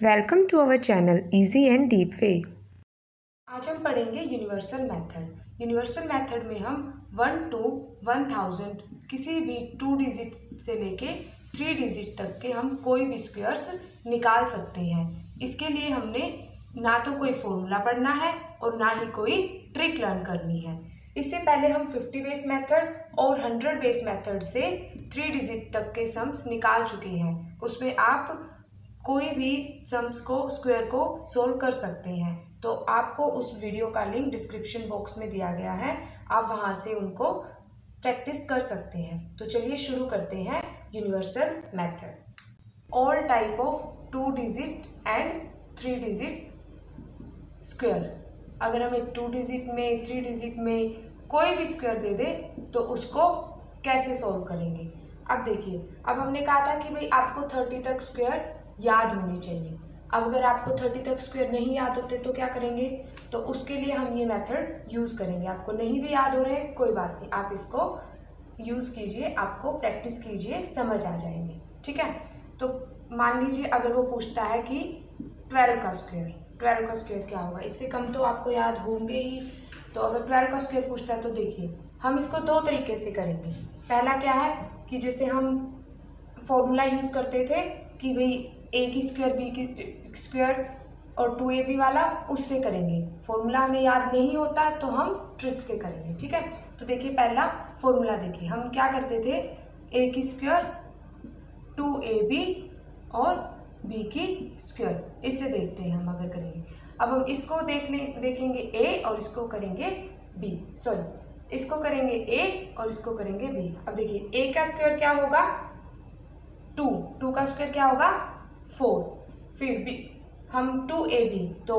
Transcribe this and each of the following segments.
Welcome to our channel easy and deep way. आज हम पढ़ेंगे यूनिवर्सल मेथड। यूनिवर्सल मेथड में हम 1 to 1000 किसी भी 2 डिजिट से लेके 3 डिजिट तक के हम कोई भी स्क्वायर्स निकाल सकते हैं। इसके लिए हमने ना तो कोई फॉर्मूला पढ़ना है और ना ही कोई ट्रिक लर्न करनी है। इससे पहले हम 50 बेस मेथड और 100 बेस मेथड से 3 डिजिट तक के सम्स निकाल चुके हैं। उसमें आप कोई भी सम्स को स्क्वायर को सोल्व कर सकते हैं। तो आपको उस वीडियो का लिंक डिस्क्रिप्शन बॉक्स में दिया गया है, आप वहां से उनको प्रैक्टिस कर सकते हैं। तो चलिए शुरू करते हैं universal method. All type of 2 digit and 3 digit square. अगर हम एक 2 डिजिट में 3 डिजिट में कोई भी स्क्वायर दे दे तो उसको कैसे सोल्व करेंगे। अब देखिए, अब हमने कहा था कि भाई आपको 30 तक स्क्वायर याद होनी चाहिए। अब अगर आपको 30 तक स्क्वायर नहीं याद होते तो क्या करेंगे, तो उसके लिए हम ये मेथड यूज़ करेंगे। आपको नहीं भी याद हो रहे हैं कोई बात नहीं, आप इसको यूज़ कीजिए, आपको प्रैक्टिस कीजिए, समझ आ जाएंगे। ठीक है, तो मान लीजिए अगर वो पूछता है कि 12 का स्क्वायर क्या होगा, इससे कम तो आपको याद होंगे ही। तो अगर 12 का स्क्वायर पूछता है तो देखिए हम इसको 2 तरीके से करेंगे। पहला क्या है कि जैसे हम फॉर्मूला यूज़ करते थे कि भाई a की स्क्वायर b की स्क्वायर और 2ab वाला, उससे करेंगे। फॉर्मूला हमें याद नहीं होता तो हम ट्रिक से करेंगे। ठीक है, तो देखिए पहला फॉर्मूला देखिए, हम क्या करते थे, a की स्क्वायर 2ab और b की स्क्वायर, इससे देखते हैं हम अगर करेंगे। अब हम इसको देखेंगे a और इसको करेंगे b, सॉरी इसको करेंगे a और इसको करेंगे b। अब देखिए a का स्क्वायर क्या होगा 2 का स्क्वायर क्या होगा 4, फिर भी हम 2ab, तो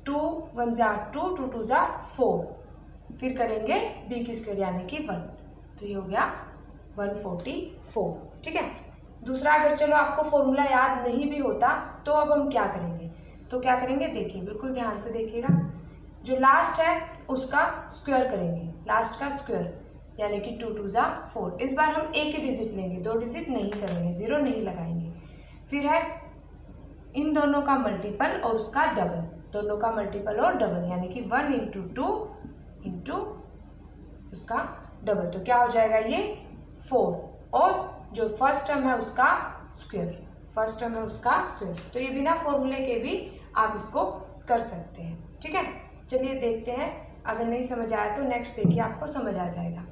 2 1 जा 2, 2 2 जा 4, फिर करेंगे b की स्क्वायर यानी कि 1, तो ये हो गया 144। ठीक है, दूसरा अगर चलो आपको फॉर्मूला याद नहीं भी होता तो अब हम क्या करेंगे, तो क्या करेंगे देखिए, बिल्कुल ध्यान से देखिएगा। जो लास्ट है उसका स्क्वायर करेंगे, लास्ट का स्क्वायर यानी कि 2 2 जा 4। इस बार हम एक ही डिजिट लेंगे, 2 डिजिट नहीं करेंगे, 0 नहीं लगाएंगे। फिर है इन दोनों का मल्टीपल और उसका डबल, दोनों का मल्टीपल और डबल यानी कि 1 इंटू 2 इंटू उसका डबल, तो क्या हो जाएगा ये 4, और जो फर्स्ट टर्म है उसका स्क्वायर, फर्स्ट टर्म है उसका स्क्वायर। तो ये बिना फॉर्मूले के भी आप इसको कर सकते हैं। ठीक है, चलिए देखते हैं, अगर नहीं समझ आया तो नेक्स्ट देखिए आपको समझ आ जाएगा।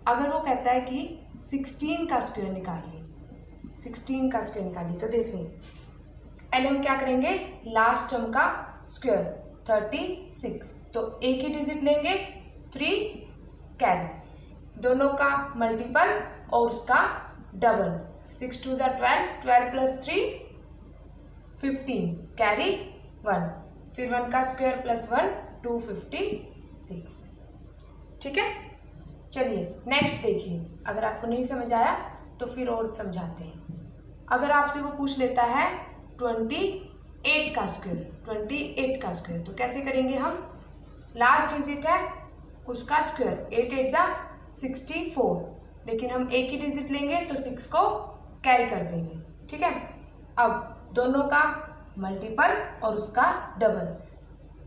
अगर वो कहता है कि 16 का स्क्वायर निकालिए, 16 का स्क्वायर निकालिए, तो देखिए पहले हम क्या करेंगे, लास्ट टर्म का स्क्वायर 36, तो एक ही डिजिट लेंगे 3 कैरी, दोनों का मल्टीपल और उसका डबल, 6 2 जा 12, 12 प्लस 3 15 कैरी 1, फिर 1 का स्क्वायर प्लस 1 256। ठीक है, चलिए नेक्स्ट देखिए, अगर आपको नहीं समझ आया तो फिर और समझाते हैं। अगर आपसे वो पूछ लेता है 28 का स्क्वायर, 28 का स्क्वायर, तो कैसे करेंगे हम, लास्ट डिजिट है उसका स्क्वायर, 8 8 जा 64, लेकिन हम एक ही डिजिट लेंगे तो 6 को कैरी कर देंगे। ठीक है, अब दोनों का मल्टीपल और उसका डबल,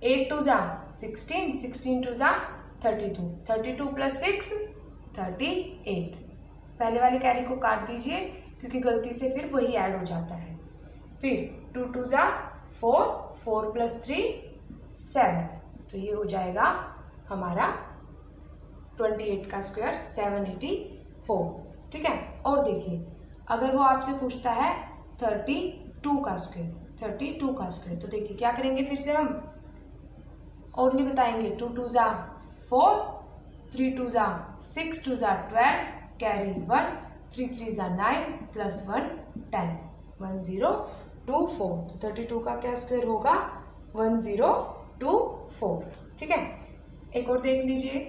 8 2 जा 16, 16 2 जा 32, 32 प्लस 6 38। पहले वाले कैरी को काट दीजिए क्योंकि गलती से फिर वही ऐड हो जाता है। फिर 2 2 जा 4, 4 प्लस 3 7, तो ये हो जाएगा हमारा 28 का स्क्वायर 784। ठीक है, और देखिए अगर वो आपसे पूछता है 32 का स्क्वायर, 32 का स्क्वायर, तो देखिए क्या करेंगे, फिर से हम ओनली बताएंगे 2 2 जा 4, 3 2 जा 6, 2 जा 12 कैरी 1, 3 3 जा 9 प्लस 1 10, 1024। तो 32 का क्या स्क्वायर होगा 1024। ठीक है, एक और देख लीजिए,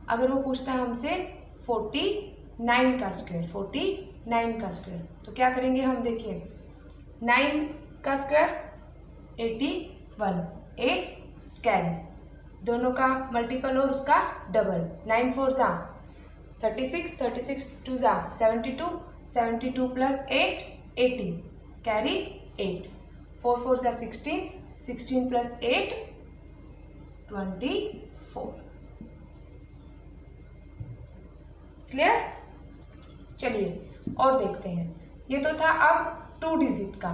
अगर वो पूछता है हमसे 49 का स्क्वायर, 49 का स्क्वायर, तो क्या करेंगे हम, देखिए 9 का स्क्वायर 81, 8 कैरी, दोनों का मल्टीपल और उसका डबल, 9 4 जा 36, 36 2 जा 72, 72 प्लस 8 80 कैरी 8, 4 4 जा 16, 16 प्लस 8 24। क्लियर? चलिए और देखते हैं। ये तो था अब 2 डिजिट का।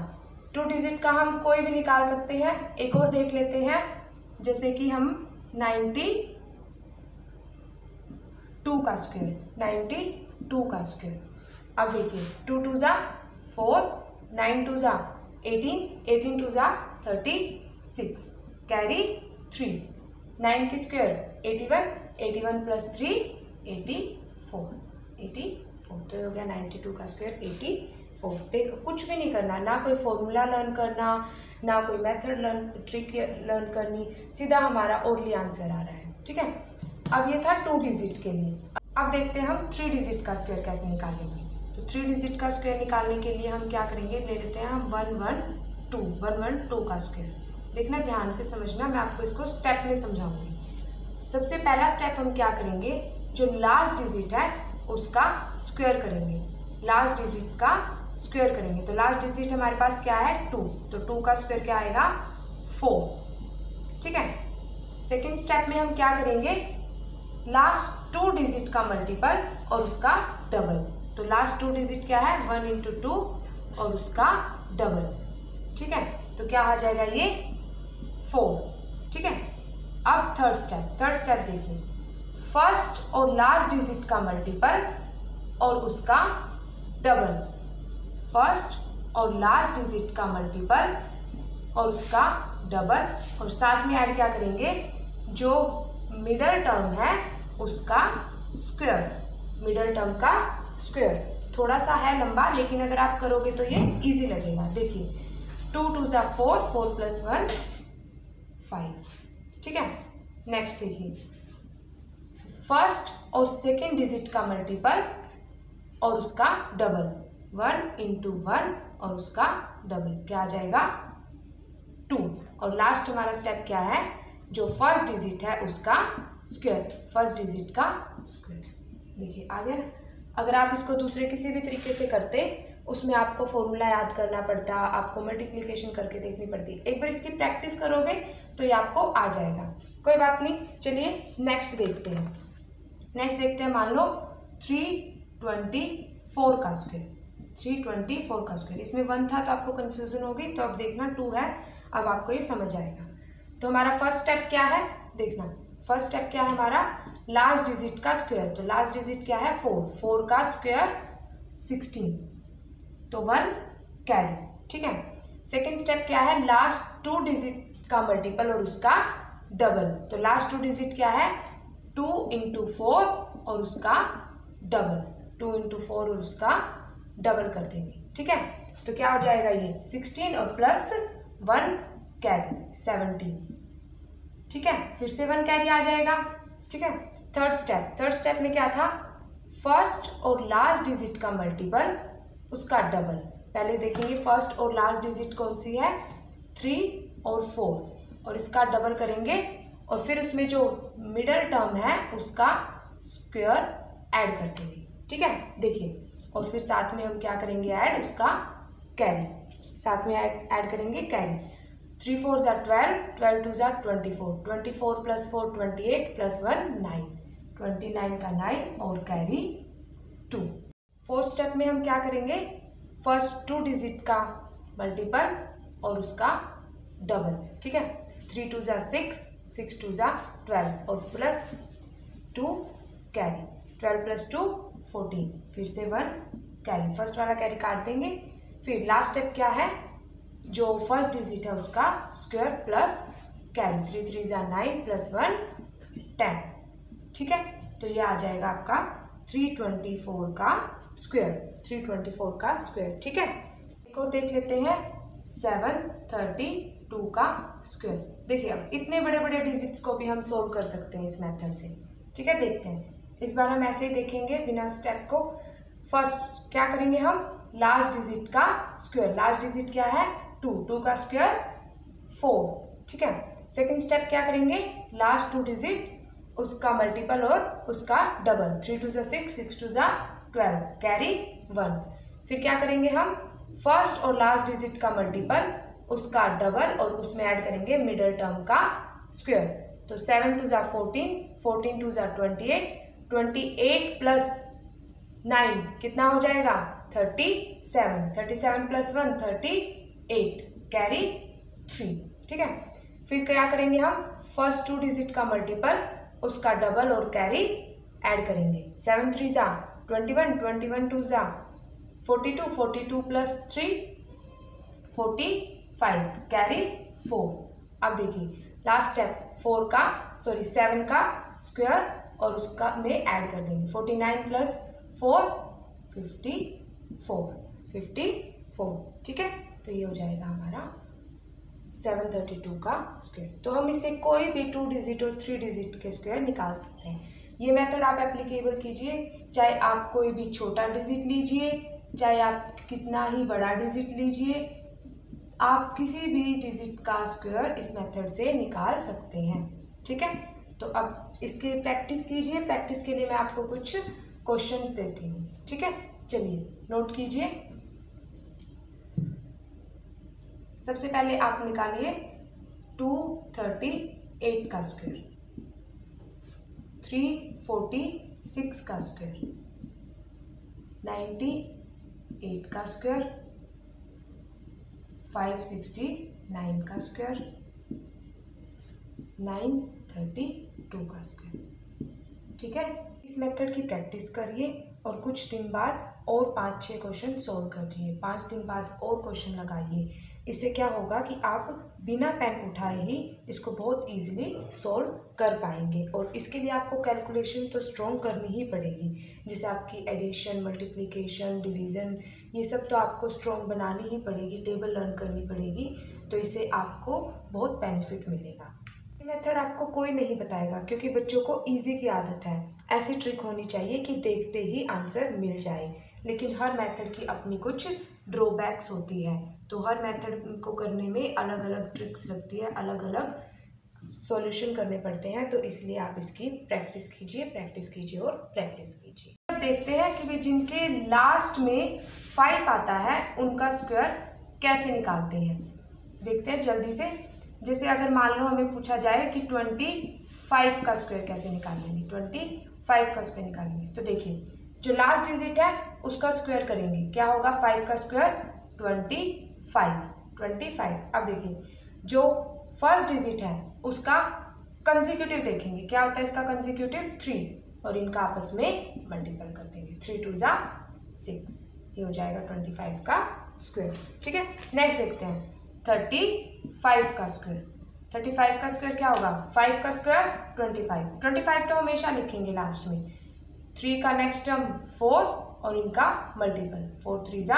2 डिजिट का हम कोई भी निकाल सकते हैं। एक और देख लेते हैं, जैसे कि हम 92 का स्क्वायर, 92 का स्क्वायर। अब देखिए 2 2 जा 4, 9 2 जा 18, 18 2 जा 36, कैरी 3, 9 की स्क्वायर 81, 81 प्लस 3 84, 84। तो हो गया 92 का स्क्वायर 84। देखो कुछ भी नहीं करना, ना कोई फॉर्मूला लर्न करना, ना कोई मेथड लर्न, ट्रिक लर्न करनी, सीधा हमारा ओनली आंसर आ रहा है। ठीक है, अब ये था 2 डिजिट के लिए। अब देखते हैं हम 3 डिजिट का स्क्वायर कैसे निकालेंगे। तो 3 डिजिट का स्क्वायर निकालने के लिए हम क्या करेंगे, ले लेते हैं हम 112 का स्क्वायर। देखना ध्यान से समझना, मैं आपको इसको स्टेप में समझाऊंगी। सबसे पहला स्टेप हम क्या करेंगे, जो लास्ट डिजिट है उसका स्क्वायर करेंगे, लास्ट डिजिट का स्क्वायर करेंगे। तो लास्ट डिजिट हमारे पास क्या है 2, तो 2 का स्क्वायर क्या आएगा 4। ठीक है, सेकेंड स्टेप में हम क्या करेंगे, लास्ट 2 डिजिट का मल्टीपल और उसका डबल। तो लास्ट 2 डिजिट क्या है 1 इंटू 2 और उसका डबल। ठीक है, तो क्या आ जाएगा ये 4। ठीक है, अब थर्ड स्टेप देखिए, फर्स्ट और लास्ट डिजिट का मल्टीपल और उसका डबल, फर्स्ट और लास्ट डिजिट का मल्टीपल और उसका डबल, और साथ में ऐड क्या करेंगे, जो मिडल टर्म है उसका स्क्वायर, मिडल टर्म का स्क्वायर। थोड़ा सा है लंबा, लेकिन अगर आप करोगे तो ये इजी लगेगा। देखिए 2 2 जा 4, 4 प्लस 1 5। ठीक है, नेक्स्ट देखिए, फर्स्ट और सेकेंड डिजिट का मल्टीपल और उसका डबल, 1 इंटू 1 और उसका डबल, क्या आ जाएगा 2। और लास्ट हमारा स्टेप क्या है, जो फर्स्ट डिजिट है उसका स्क्वायर, फर्स्ट डिजिट का स्क्वायर। देखिए आ गया। अगर आप इसको दूसरे किसी भी तरीके से करते, उसमें आपको फॉर्मूला याद करना पड़ता, आपको मल्टीप्लिकेशन करके देखनी पड़ती। एक बार इसकी प्रैक्टिस करोगे तो ये आपको आ जाएगा, कोई बात नहीं। चलिए नेक्स्ट देखते हैं। नेक्स्ट देखते हैं, मान लो 324 का स्क्वायर, 324 का स्क्वायर। इसमें 1 था तो आपको कंफ्यूजन होगी, तो अब देखना 2 है, अब आपको ये समझ आएगा। तो हमारा फर्स्ट स्टेप क्या है, देखना फर्स्ट स्टेप क्या है हमारा, लास्ट डिजिट का स्क्वायर। तो लास्ट डिजिट क्या है 4, 4 का स्क्वायर 16, तो 1 कैरी। ठीक है, सेकेंड स्टेप क्या है, लास्ट 2 डिजिट का मल्टीपल और उसका डबल। तो लास्ट 2 डिजिट क्या है 2 इंटू 4 और उसका डबल, 2 इंटू 4 और उसका डबल कर देंगे। ठीक है, तो क्या हो जाएगा ये 16 और प्लस 1 कैरी 17। ठीक है, फिर से 1 कैरी आ जाएगा। ठीक है, थर्ड स्टेप में क्या था, फर्स्ट और लास्ट डिजिट का मल्टीपल उसका डबल। पहले देखेंगे फर्स्ट और लास्ट डिजिट कौन सी है 3 और 4, और इसका डबल करेंगे, और फिर उसमें जो मिडल टर्म है उसका स्क्वायर ऐड कर देंगे। ठीक है, देखिए, और फिर साथ में हम क्या करेंगे ऐड उसका कैरी, साथ में ऐड करेंगे कैरी। 3 4 जा 12, 12 2 जा 24, 24 प्लस 4 28 प्लस 1 9, 29 का 9 और कैरी 2। फोर्थ स्टेप में हम क्या करेंगे, फर्स्ट 2 डिजिट का मल्टीपल और उसका डबल। ठीक है, 3 2 जा 6, 6 2 जा 12 और प्लस 2 कैरी, 12 प्लस 2 14, फिर से 1 कैरी, फर्स्ट वाला कैरी काट देंगे। फिर लास्ट स्टेप क्या है, जो फर्स्ट डिजिट है उसका स्क्वायर प्लस कैरी, 3 3 जा 9 प्लस 1 10। ठीक है, तो ये आ जाएगा आपका 324 का स्क्वायर, 324 का स्क्वायर। ठीक है, एक और देख लेते हैं 732 का स्क्वायर। देखिए अब इतने बड़े बड़े डिजिट्स को भी हम सोल्व कर सकते हैं इस मेथड से। ठीक है, देखते हैं। इस बार हम ऐसे ही देखेंगे बिना स्टेप को। फर्स्ट क्या करेंगे हम, लास्ट डिजिट का स्क्वायर, लास्ट डिजिट क्या है 2, 2 का स्क्वायर 4। ठीक है, सेकंड स्टेप क्या करेंगे, लास्ट 2 डिजिट उसका मल्टीपल और उसका डबल, 3 2 जा 6, 6 2 जा 12 कैरी 1। फिर क्या करेंगे हम, फर्स्ट और लास्ट डिजिट का मल्टीपल उसका डबल और उसमें ऐड करेंगे मिडल टर्म का स्क्वायर। तो 7 2 ज़ा 14, 14 2 ज़ा 28, 28 प्लस 9 कितना हो जाएगा 37, 37 प्लस 1 38, कैरी 3। ठीक है, फिर क्या करेंगे हम, फर्स्ट 2 डिजिट का मल्टीपल उसका डबल और कैरी ऐड करेंगे। 7 3 ज़ा 21, 21 2 ज़ा 42, 42 प्लस 3 45, कैरी 4। अब देखिए लास्ट स्टेप 7 का स्क्वायर और उसका में ऐड कर देंगे। 49 प्लस 4 54। ठीक है, तो ये हो जाएगा हमारा 732 का स्क्वायर। तो हम इससे कोई भी 2 डिजिट और 3 डिजिट के स्क्वायर निकाल सकते हैं। ये मेथड आप एप्लीकेबल कीजिए, चाहे आप कोई भी छोटा डिजिट लीजिए, चाहे आप कितना ही बड़ा डिजिट लीजिए, आप किसी भी डिजिट का स्क्वायर इस मेथड से निकाल सकते हैं। ठीक है, तो अब इसके प्रैक्टिस कीजिए। प्रैक्टिस के लिए मैं आपको कुछ क्वेश्चंस देती हूँ। ठीक है, चलिए नोट कीजिए। सबसे पहले आप निकालिए 238 का स्क्वायर, 346 का स्क्वायर, 98 का स्क्वायर, 569 का स्क्वायर, 932 का स्क्वायर। ठीक है, इस मेथड की प्रैक्टिस करिए और कुछ दिन बाद और 5-6 क्वेश्चन सोल्व करिए। 5 दिन बाद और क्वेश्चन लगाइए। इससे क्या होगा कि आप बिना पेन उठाए ही इसको बहुत इजीली सॉल्व कर पाएंगे। और इसके लिए आपको कैलकुलेशन तो स्ट्रॉन्ग करनी ही पड़ेगी, जैसे आपकी एडिशन, मल्टीप्लिकेशन, डिवीज़न, ये सब तो आपको स्ट्रॉन्ग बनानी ही पड़ेगी, टेबल लर्न करनी पड़ेगी। तो इससे आपको बहुत बेनिफिट मिलेगा। ये मेथड आपको कोई नहीं बताएगा क्योंकि बच्चों को इजी की आदत है। ऐसी ट्रिक होनी चाहिए कि देखते ही आंसर मिल जाए, लेकिन हर मेथड की अपनी कुछ ड्रॉबैक्स होती है। तो हर मेथड को करने में अलग अलग ट्रिक्स लगती है, अलग अलग सॉल्यूशन करने पड़ते हैं। तो इसलिए आप इसकी प्रैक्टिस कीजिए और प्रैक्टिस कीजिए। अब देखते हैं कि भी जिनके लास्ट में 5 आता है उनका स्क्वायर कैसे निकालते हैं। देखते हैं जल्दी से। जैसे अगर मान लो हमें पूछा जाए कि 25 का स्क्वायर कैसे निकालेंगे, 25 का स्क्वायर निकालेंगे, तो देखिए जो लास्ट डिजिट है उसका स्क्वायर करेंगे। क्या होगा 5 का स्क्वायर 25। अब देखिए जो फर्स्ट डिजिट है उसका कंसेक्यूटिव देखेंगे। क्या होता है इसका कंसेक्यूटिव 3 और इनका आपस में मल्टीपल कर देंगे। 3 2 ज़ा 6, ये हो जाएगा 25 का स्क्वायर। ठीक है, नेक्स्ट देखते हैं 35 का स्क्वायर। 35 का स्क्वायर क्या होगा, 5 का स्क्वायर 25 तो हमेशा लिखेंगे लास्ट में। 3 का नेक्स्ट टर्म 4 और इनका मल्टीपल 4 3 ज़ा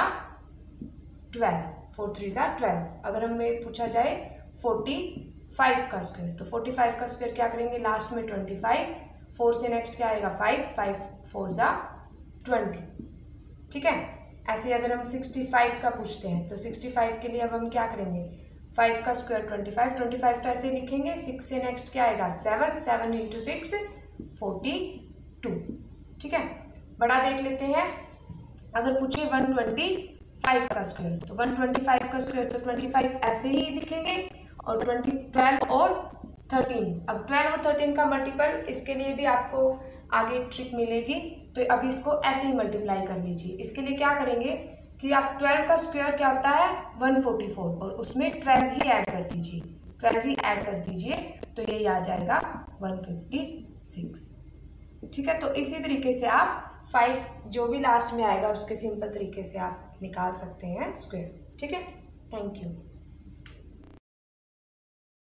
12। अगर हमें पूछा जाए 45 का स्क्वायर, तो 45 का स्क्वायर क्या करेंगे, लास्ट में 25, 4 से नेक्स्ट क्या आएगा 5 4 ज़ा 20। ठीक है, ऐसे अगर हम 65 का पूछते हैं तो 65 के लिए अब हम क्या करेंगे, 5 का स्क्वायर 25 तो ऐसे लिखेंगे। 6 से नेक्स्ट क्या आएगा 7 इंटू 6 42। ठीक है, बड़ा देख लेते हैं। अगर पूछे 125 का स्क्वायर, तो 125 का स्क्वायर तो 25 ऐसे ही लिखेंगे और 12 और 13। अब 12 और 13 का मल्टीपल, इसके लिए भी आपको आगे ट्रिक मिलेगी। तो अभी इसको ऐसे ही मल्टीप्लाई कर लीजिए। इसके लिए क्या करेंगे कि आप 12 का स्क्वायर क्या होता है 144 और उसमें 12 ही ऐड कर दीजिए, तो ये आ जाएगा 156। ठीक है, तो इसी तरीके से आप 5 जो भी लास्ट में आएगा उसके सिंपल तरीके से आप निकाल सकते हैं स्क्वायर। ठीक है, थैंक यू।